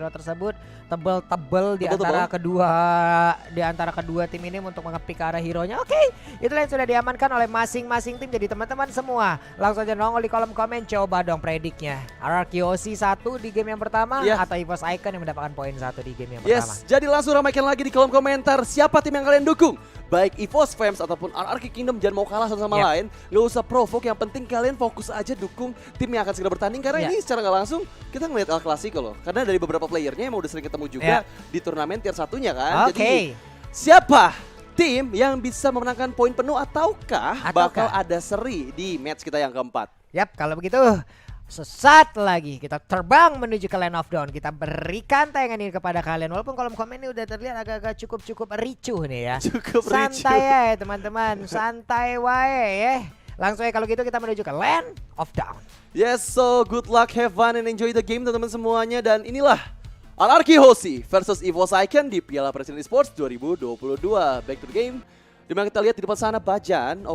hero tersebut tebel-tebel di antara kedua tim ini untuk mengepick arah hero-nya. Oke, itu yang sudah diamankan oleh masing-masing tim. Jadi teman-teman semua langsung aja nongol di kolom komen, coba dong prediknya. RRQoC 1 di game yang pertama atau EVOS Icon yang mendapatkan poin 1 di game yang pertama. Jadi langsung ramaikan lagi di kolom komentar siapa tim yang kalian dukung. Baik EVOS Fams ataupun RRQ Kingdom, jangan mau kalah satu sama lain. Gak usah provoke, yang penting kalian fokus aja dukung tim yang akan segera bertanding. Karena ini secara gak langsung kita ngeliat El Clasico loh. Karena dari beberapa playernya emang udah sering ketemu juga di turnamen tier satunya kan. Jadi siapa tim yang bisa memenangkan poin penuh ataukah bakal ada seri di match kita yang keempat? Yap, kalau begitu sesaat lagi kita terbang menuju ke Land of Dawn. Kita berikan tayangan ini kepada kalian. Walaupun kolom komen ini udah terlihat agak-agak cukup ricuh nih ya. Santai ya teman-teman, santai wae ya. Langsung ya kalau gitu kita menuju ke Land of Dawn. Yes, so good luck, have fun and enjoy the game teman-teman semuanya. Dan inilah RRQoC versus EVOS Icon di Piala Presiden Esports 2022. Back to the game. Dimana kita lihat di depan sana Bajan,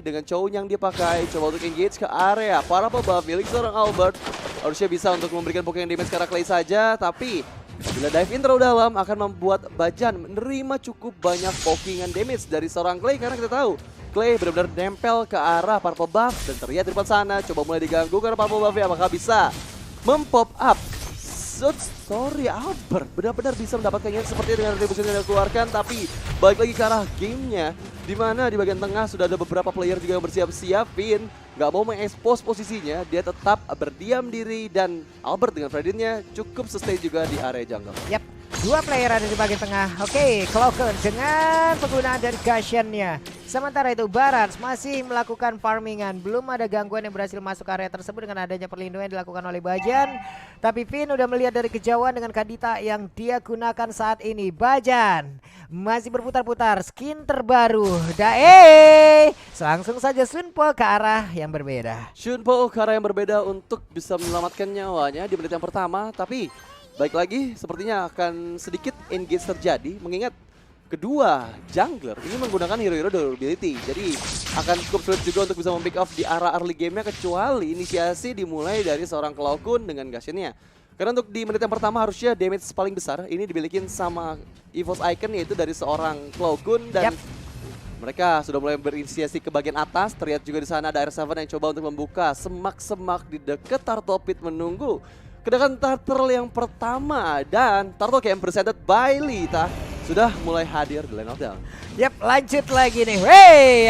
dengan cowok yang dia pakai, coba untuk engage ke area para pembuff milik seorang Albert. Harusnya bisa untuk memberikan poking damage ke arah Clay saja, tapi bila dive in terlalu dalam akan membuat Bajan menerima cukup banyak pokingan damage dari seorang Clay. Karena kita tahu Clay benar-benar nempel ke arah para pembuff dan terlihat di depan sana, coba mulai diganggu karena para pembuffnya apakah bisa mempop up. Sorry Albert benar-benar bisa mendapatkannya seperti dengan retribusi yang dikeluarkan, tapi balik lagi ke arah gamenya dimana di bagian tengah sudah ada beberapa player juga yang bersiap-siap. Vin nggak mau mengekspos posisinya, dia tetap berdiam diri dan Albert dengan Fredinnya cukup sustain juga di area jungle. Yap, dua player ada di bagian tengah. Cloaken dengan penggunaan dari Guardian-nya. Sementara itu Barats masih melakukan farmingan. Belum ada gangguan yang berhasil masuk area tersebut dengan adanya perlindungan yang dilakukan oleh Bajan. Tapi Vin udah melihat dari kejauhan dengan Kadita yang dia gunakan saat ini. Bajan masih berputar-putar, skin terbaru. Langsung saja Shunpo ke arah yang berbeda. Shunpo ke arah yang berbeda untuk bisa menyelamatkan nyawanya di menit yang pertama. Tapi baik lagi sepertinya akan sedikit engage terjadi, mengingat kedua jungler ini menggunakan hero-hero durability. Jadi akan cukup sulit juga untuk bisa mempick off di arah early game-nya, kecuali inisiasi dimulai dari seorang Cloakun dengan Guardian-nya. Karena untuk di menit yang pertama harusnya damage paling besar ini dimiliki sama EVOS Icon, yaitu dari seorang Cloakun. Dan mereka sudah mulai berinisiasi ke bagian atas. Terlihat juga di sana ada R7 yang coba untuk membuka semak-semak di dekat Turtle Pit menunggu kedatangan Turtle yang pertama. Dan Turtle Camp presented by Lita sudah mulai hadir di Land of Dawn. Yap, lanjut lagi nih.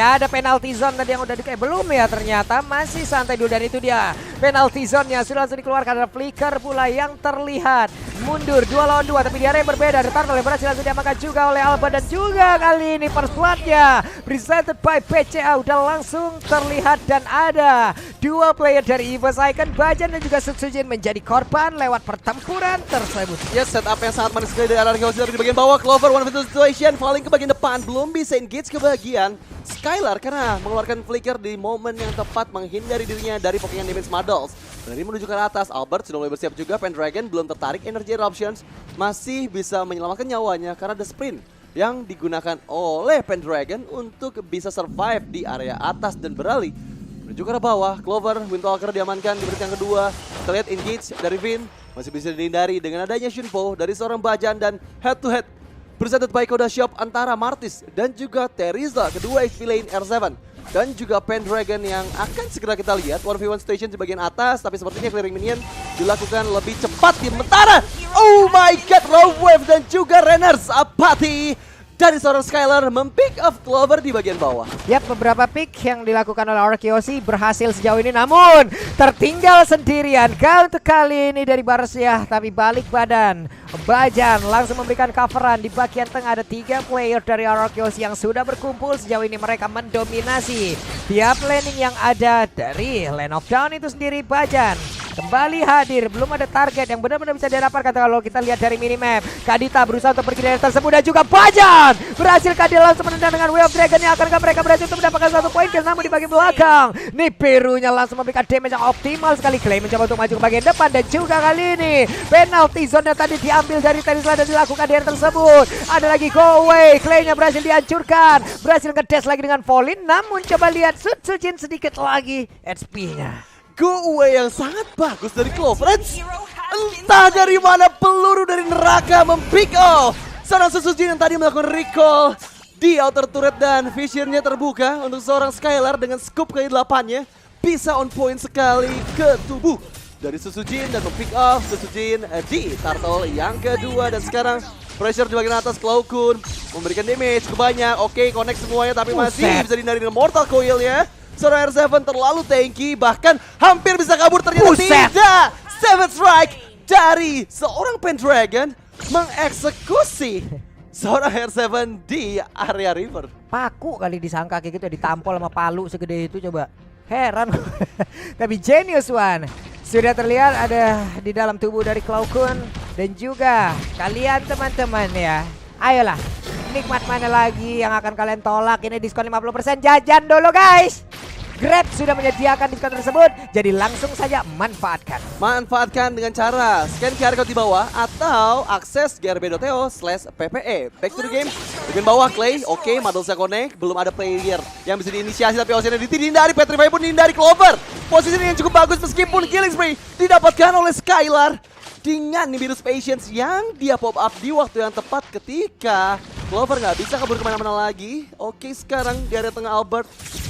Ada penalty zone tadi yang udah belum ya, ternyata masih santai dulu. Dan itu dia penalty zone-nya sudah langsung dikeluarkan. Ada flicker pula yang terlihat mundur 2 lawan 2, tapi di area yang berbeda. Ada Turtle yang berhasil langsung diamankan juga oleh Alba. Dan juga kali ini first blood-nya presented by PCA udah langsung terlihat. Dan ada dua player dari EVOS Icon, Bajan dan juga Sutsujin menjadi korban lewat pertempuran tersebut. Yes, setup yang sangat manis sekali dari RRQoC di bagian bawah. Clover one versus situation, falling ke bagian depan, belum bisa engage ke bagian Skylar karena mengeluarkan flicker di momen yang tepat menghindari dirinya dari pokingan damage Muddles. Dan ini menuju ke atas, Albert sudah mulai bersiap juga. Pendragon belum tertarik, Energy Eruptions masih bisa menyelamatkan nyawanya karena ada sprint yang digunakan oleh Pendragon untuk bisa survive di area atas dan beralih menuju ke arah bawah. Clover, Windwalker diamankan di menit yang kedua. Terlihat engage dari Vin masih bisa dihindari dengan adanya Shunpo dari seorang Bajan. Dan head to head presented by Koda Shop antara Martis dan juga Teresa, kedua HP lane R7 dan juga Pendragon yang akan segera kita lihat 1v1 station di bagian atas. Tapi sepertinya clearing minion dilakukan lebih cepat di mentara. Oh my god, Raw Wave dan juga Renners Apathy dari seorang Skylar mempick off Clover di bagian bawah. Yap, beberapa pick yang dilakukan oleh RRQoC berhasil sejauh ini, namun tertinggal sendirian untuk kali ini dari Barcia. Tapi balik badan, Bajan langsung memberikan coveran. Di bagian tengah ada 3 player dari RRQoC yang sudah berkumpul. Sejauh ini mereka mendominasi tiap laning yang ada dari Land of Dawn itu sendiri. Bajan kembali hadir, belum ada target yang benar-benar bisa didapatkan. Kalau kita lihat dari minimap, Kadita berusaha untuk pergi dari tersebut dan juga Bajan berhasil Kadita langsung menendang dengan Way of Dragon. Yang akankah mereka berhasil untuk mendapatkan 1 poin kill, namun di bagian belakang nih Perunya langsung memberikan damage yang optimal sekali. Clay mencoba untuk maju ke bagian depan dan juga kali ini penalty zone yang tadi diambil dari Tesla dan dilakukan di area tersebut. Ada lagi go away, Clay-nya berhasil dihancurkan, berhasil ngedes lagi dengan Volin, namun coba lihat Sutsujin sedikit lagi HP-nya. Go away yang sangat bagus dari Clover. Entah dari mana peluru dari Raka mempick off seorang Susujin yang tadi melakukan recall di outer turret dan visionnya terbuka untuk seorang Skylar dengan scoop ke-8-nya. Bisa on point sekali ke tubuh dari Susujin dan mempick off Susujin di turtle yang kedua. Dan sekarang pressure di bagian atas, Cloud-kun memberikan damage kebanyak. Oke, connect semuanya tapi masih bisa dihindari dengan Mortal Coil-nya. Seorang R7 terlalu tanky, bahkan hampir bisa kabur, ternyata tidak. Seven Strike dari seorang Pendragon mengeksekusi seorang R7 di area river. Paku kali disangka kayak gitu, ditampol sama palu segede itu, coba. Heran. Tapi Genius One sudah terlihat ada di dalam tubuh dari Cloud-kun. Dan juga kalian teman-teman ya, ayolah, nikmat mana lagi yang akan kalian tolak. Ini diskon 50%, jajan dulu guys. Grab sudah menyediakan diskon tersebut, jadi langsung saja manfaatkan. Manfaatkan dengan cara scan QR code di bawah atau akses grb.to/ppe. Back to the game. Bagian bawah Clay, oke, Madolsa connect, belum ada player yang bisa diinisiasi tapi Ocean dihindari, Petrify pun dihindari Clover. Posisi yang cukup bagus meskipun killing spree didapatkan oleh Skylar dengan Nimbus Patience yang dia pop up di waktu yang tepat ketika Clover nggak bisa kabur kemana-mana lagi. Oke, sekarang di area tengah Albert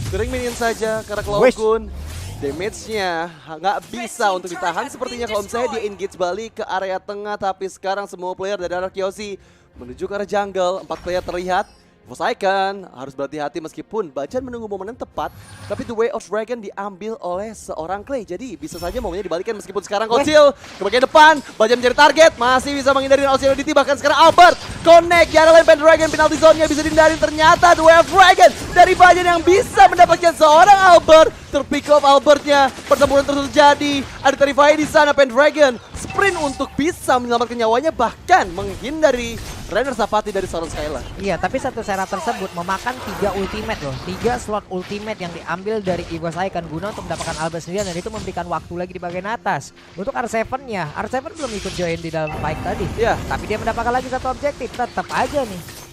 kering minion saja karena Cloud-kun damage-nya nggak bisa untuk ditahan. Sepertinya kalau misalnya dia engage balik ke area tengah, tapi sekarang semua player dari Arkeosi menuju ke arah jungle. 4 player terlihat. Forsaken harus berhati-hati meskipun Bajan menunggu momen yang tepat, tapi The Way of Dragon diambil oleh seorang Clay. Jadi bisa saja momennya dibalikan meskipun sekarang Kocil ke bagian depan, Bajan mencari target, masih bisa menghindari Oceanodity. Bahkan sekarang Albert connect, Yara lain Pendragon, penalty zone-nya bisa dihindari. Ternyata The Way of Dragon dari Bajan yang bisa mendapatkan seorang Albert. Terpick off Albertnya, pertempuran terus terjadi. Ada Terrify di sana, Pendragon sprint untuk bisa menyelamatkan nyawanya, bahkan menghindari Rainer Sapati dari seorang Skylar. Iya, tapi satu syarat tersebut memakan 3 ultimate loh. 3 slot ultimate yang diambil dari Evo Saiken guna untuk mendapatkan Albert sendirian, dan itu memberikan waktu lagi di bagian atas. Untuk R7-nya, R7 belum ikut join di dalam fight tadi. Iya. Tapi dia mendapatkan lagi satu objektif, tetap aja nih.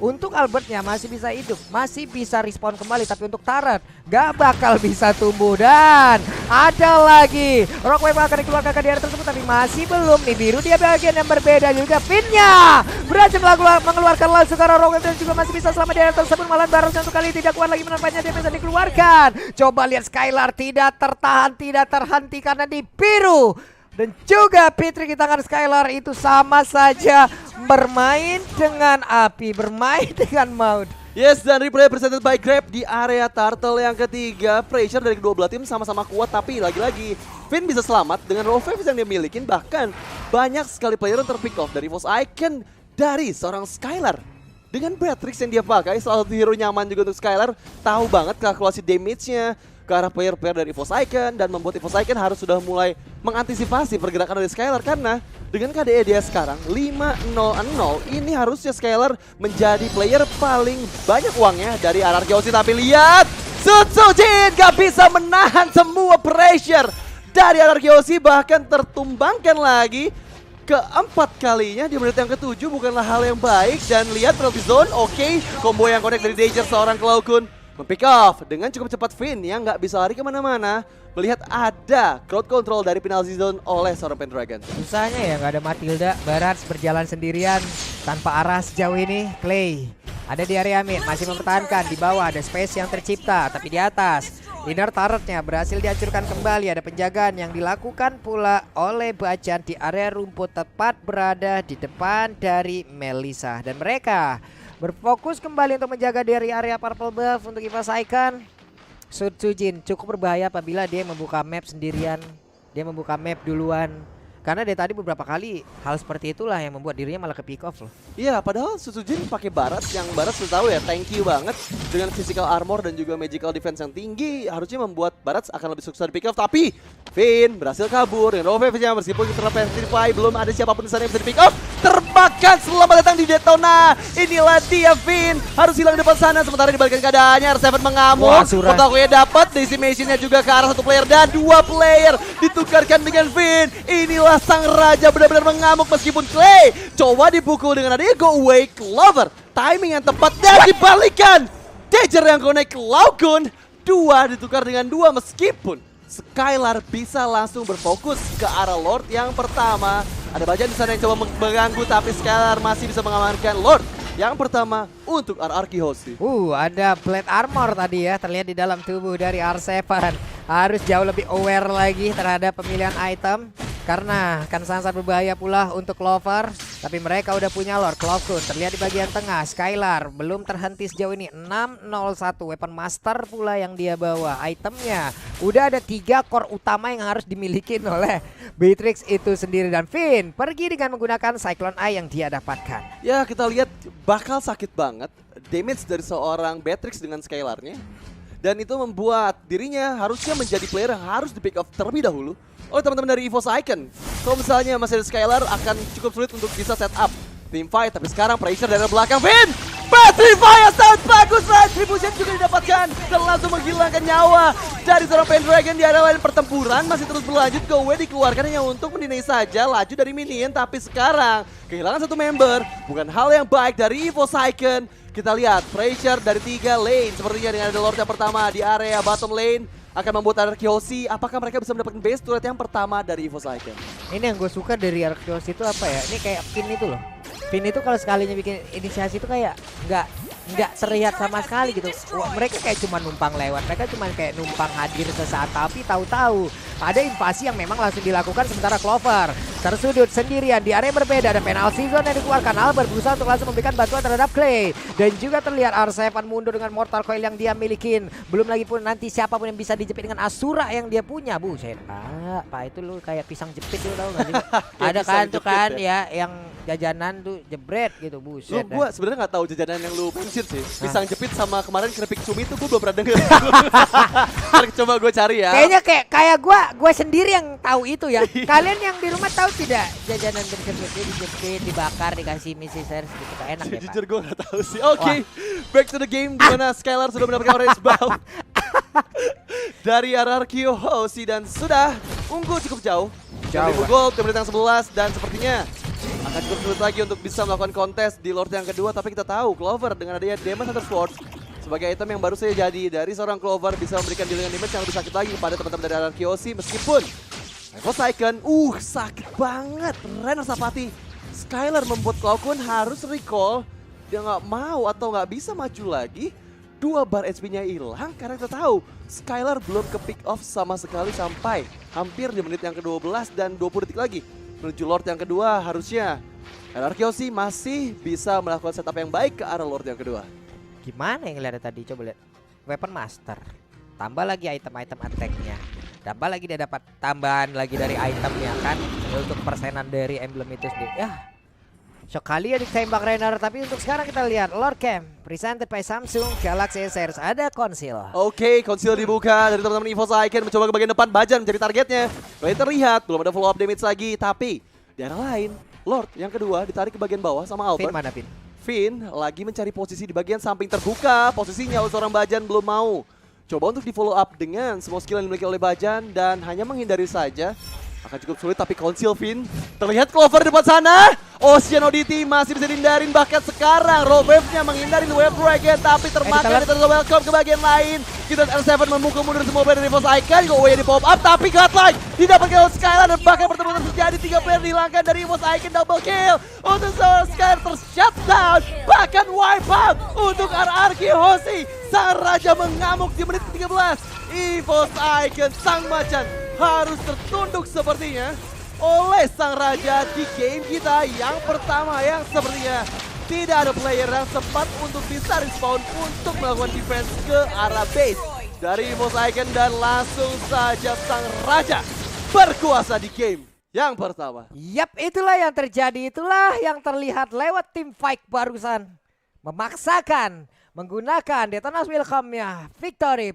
Untuk Albertnya masih bisa hidup, masih bisa respawn kembali, tapi untuk Turret gak bakal bisa tumbuh. Dan ada lagi Rockwave akan dikeluarkan ke daerah tersebut, tapi masih belum nih. Biru dia bagian yang berbeda juga. Finnya berhasil mengeluarkan langsung karena Rockwave dan juga masih bisa selama daerah tersebut. Malah Barosnya untuk kali tidak kuat lagi menampaknya, dia bisa dikeluarkan. Coba lihat Skylar tidak tertahan, tidak terhenti karena di biru. Dan juga Pitri di tangan Skylar itu sama saja bermain dengan api, bermain dengan maut. Yes, dan replay presented by Grab di area turtle yang ketiga. Pressure dari kedua belah tim sama-sama kuat, tapi lagi-lagi Finn bisa selamat dengan raw waves yang dia milikin. Bahkan banyak sekali player yang terpick off dari Forsaken dari seorang Skylar. Dengan Beatrix yang dia pakai, salah satu hero nyaman juga untuk Skylar. Tahu banget kalkulasi damage-nya ke arah player-player dari Forsaken, dan membuat Forsaken harus sudah mulai mengantisipasi pergerakan dari Skylar. Karena dengan KDA dia sekarang 5-0-0, ini harusnya Skylar menjadi player paling banyak uangnya dari RRQC. Tapi lihat, Susujin gak bisa menahan semua pressure dari RRQC, bahkan tertumbangkan lagi keempat kalinya di menit yang ke-7. Bukanlah hal yang baik. Dan lihat penalty zone, oke, combo yang connect dari Danger seorang Cloud-kun mempick off dengan cukup cepat. Finn yang nggak bisa lari kemana-mana melihat ada crowd control dari penalty zone oleh seorang Pendragon. Susahnya ya nggak ada Matilda. Barats berjalan sendirian tanpa arah sejauh ini. Clay ada di area mid, masih mempertahankan. Di bawah ada space yang tercipta, tapi di atas inner turretnya berhasil dihancurkan kembali. Ada penjagaan yang dilakukan pula oleh Bajan di area rumput, tepat berada di depan dari Melissa. Dan mereka berfokus kembali untuk menjaga dari area purple buff untuk Evo Saiken. Susujin cukup berbahaya apabila dia membuka map sendirian. Dia membuka map duluan. Karena dari tadi beberapa kali hal seperti itulah yang membuat dirinya malah ke pick off loh. Iya, padahal Susujin pakai Barats yang Barats sudah tahu ya, tanky banget dengan physical armor dan juga magical defense yang tinggi. Harusnya membuat Barats akan lebih sukses di pick off, tapi Finn berhasil kabur dengan Rovevnya. Meskipun kita Petrify, belum ada siapapun di sana yang bisa di pick off. Terbakar, selamat datang di Detona. Inilah dia Finn, harus hilang di depan sana. Sementara dibalikan keadaannya, R7 mengamuk. Kotakunya dapat, decimationnya juga ke arah satu player dan dua player ditukarkan dengan Finn. Inilah sang raja benar-benar mengamuk meskipun Clay coba dipukul dengan adanya go away Clover. Timing yang tepat dan dibalikan. Danger yang connect Cloud-kun. Dua ditukar dengan dua meskipun Skylar bisa langsung berfokus ke arah Lord yang pertama. Ada Bajan di sana yang coba mengganggu, tapi Skylar masih bisa mengamankan Lord yang pertama untuk RRQ Hoshi. Ada plate armor tadi ya terlihat di dalam tubuh dari R7. Harus jauh lebih aware lagi terhadap pemilihan item karena akan sangat berbahaya pula untuk Clover. Tapi mereka udah punya Lord. Clover terlihat di bagian tengah. Skylar belum terhenti sejauh ini. 601 weapon master pula yang dia bawa. Itemnya udah ada 3 core utama yang harus dimiliki oleh Beatrix itu sendiri. Dan Finn pergi dengan menggunakan Cyclone Eye yang dia dapatkan. Ya, kita lihat bakal sakit banget damage dari seorang Beatrix dengan Skylarnya. Dan itu membuat dirinya harusnya menjadi player yang harus di pick off terlebih dahulu oleh teman-teman dari EVOS Icon. Kalau misalnya masih ada Skylar akan cukup sulit untuk bisa set up team fight. Tapi sekarang pressure dari belakang Finn. Petrify yang sangat bagus. Retribution juga didapatkan dan langsung menghilangkan nyawa dari seorang Pendragon. Di area lain pertempuran masih terus berlanjut. Gowe dikeluarkan hanya untuk mendinai saja laju dari minion. Tapi sekarang kehilangan satu member bukan hal yang baik dari EVOS Icon. Kita lihat pressure dari 3 lane. Sepertinya dengan ada Lord yang pertama di area bottom lane akan membuat RRQ Hoshi. Apakah mereka bisa mendapatkan base turret yang pertama dari EVOS Icon? Ini yang gue suka dari RRQ Hoshi itu apa ya? Ini kayak Finn itu loh. Finn itu kalau sekalinya bikin inisiasi itu kayak nggak terlihat sama sekali gitu. Wah, mereka kayak cuma numpang lewat, mereka cuma kayak numpang hadir sesaat, tapi tahu-tahu ada invasi yang memang langsung dilakukan. Sementara Clover tersudut sendirian di area berbeda. Ada penalty zone yang dikeluarkan. Albert berusaha untuk langsung memberikan bantuan terhadap Clay. Dan juga terlihat R7 mundur dengan mortal coil yang dia milikin. Belum lagi pun nanti siapapun yang bisa dijepit dengan Asura yang dia punya. Buset, Pak itu lu kayak pisang jepit lu tahu gak sih? Ada kan tuh kan ya yang jajanan tuh jebret gitu, buset. Gue sebenarnya nggak tahu jajanan yang lu mention sih. Pisang jepit sama kemarin keripik cumi itu gue belum pernah denger. Coba gue cari ya. Kayaknya kayak gue sendiri yang tahu itu ya. Kalian yang di rumah tahu tidak jajanan berkepit dijepit, dibakar, dikasih misisers gitu, enak ya Pak? Jujur gue nggak tahu sih. Oke, back to the game di mana Skylar sudah mendapatkan orange buff dari RRQ Hoshi dan sudah unggul cukup jauh. 1000 gold di menit yang 11 dan sepertinya akan cukup sulit lagi untuk bisa melakukan kontes di Lord yang kedua. Tapi kita tahu Clover dengan adanya Demon Hunter Sword sebagai item yang baru saja jadi dari seorang Clover bisa memberikan dealing damage yang lebih sakit lagi kepada teman-teman dari RRQ Hoshi. Meskipun EVOS Icon sakit banget. Renner Sapati Skylar membuat Cloud harus recall. Dia nggak mau atau nggak bisa maju lagi. 2 bar HP-nya hilang karena kita tahu Skylar belum ke pick off sama sekali sampai hampir di menit yang ke-12 dan 20 detik lagi menuju Lord yang kedua. Harusnya RRQ Hoshi masih bisa melakukan setup yang baik ke arah Lord yang kedua. Gimana yang lihat tadi, coba lihat. Weapon master. Tambah lagi item-item attack-nya. Tambah lagi dia dapat tambahan lagi dari itemnya kan untuk persenan dari emblem itu sendiri. Sekali ya ditembak Renner, tapi untuk sekarang kita lihat Lord Camp presented by Samsung Galaxy S series. Ada konsil. Oke, konsil dibuka dari teman-teman EVOS Icon mencoba ke bagian depan. Bajan menjadi targetnya. Lain terlihat belum ada follow up damage lagi, tapi di arah lain Lord yang kedua ditarik ke bagian bawah sama Albert. Finn mana Finn? Finn lagi mencari posisi di bagian samping terbuka. Posisinya oleh seorang Bajan belum mau. Coba untuk di follow up dengan semua skill yang dimiliki oleh Bajan dan hanya menghindari saja. Akan cukup sulit tapi konsil Finn. Terlihat Clover di depan sana. Ocean Oddity masih bisa dihindarin, bahkan sekarang Robevnya menghindari Web Dragon tapi termakan. Kita welcome ke bagian lain. Kita R7 memukul mundur semua player dari EVOS Icon. Goe di pop up tapi Godlike didapatkan oleh Skylar dan bahkan pertemuan terjadi. 3 player dihilangkan dari EVOS Icon. Double kill untuk seorang Skylar tershutdown, bahkan wipe out untuk RRQ Hoshi. Sang Raja mengamuk di menit ke-13. EVOS Icon sang macan harus tertunduk sepertinya oleh sang raja di game kita yang pertama, yang sepertinya tidak ada player yang sempat untuk bisa respawn untuk melakukan defense ke arah base dari EVOS Icon dan langsung saja sang raja berkuasa di game yang pertama. Yap, itulah yang terjadi, itulah yang terlihat lewat tim fight barusan. Memaksakan menggunakan Detonas Welcome-nya victory.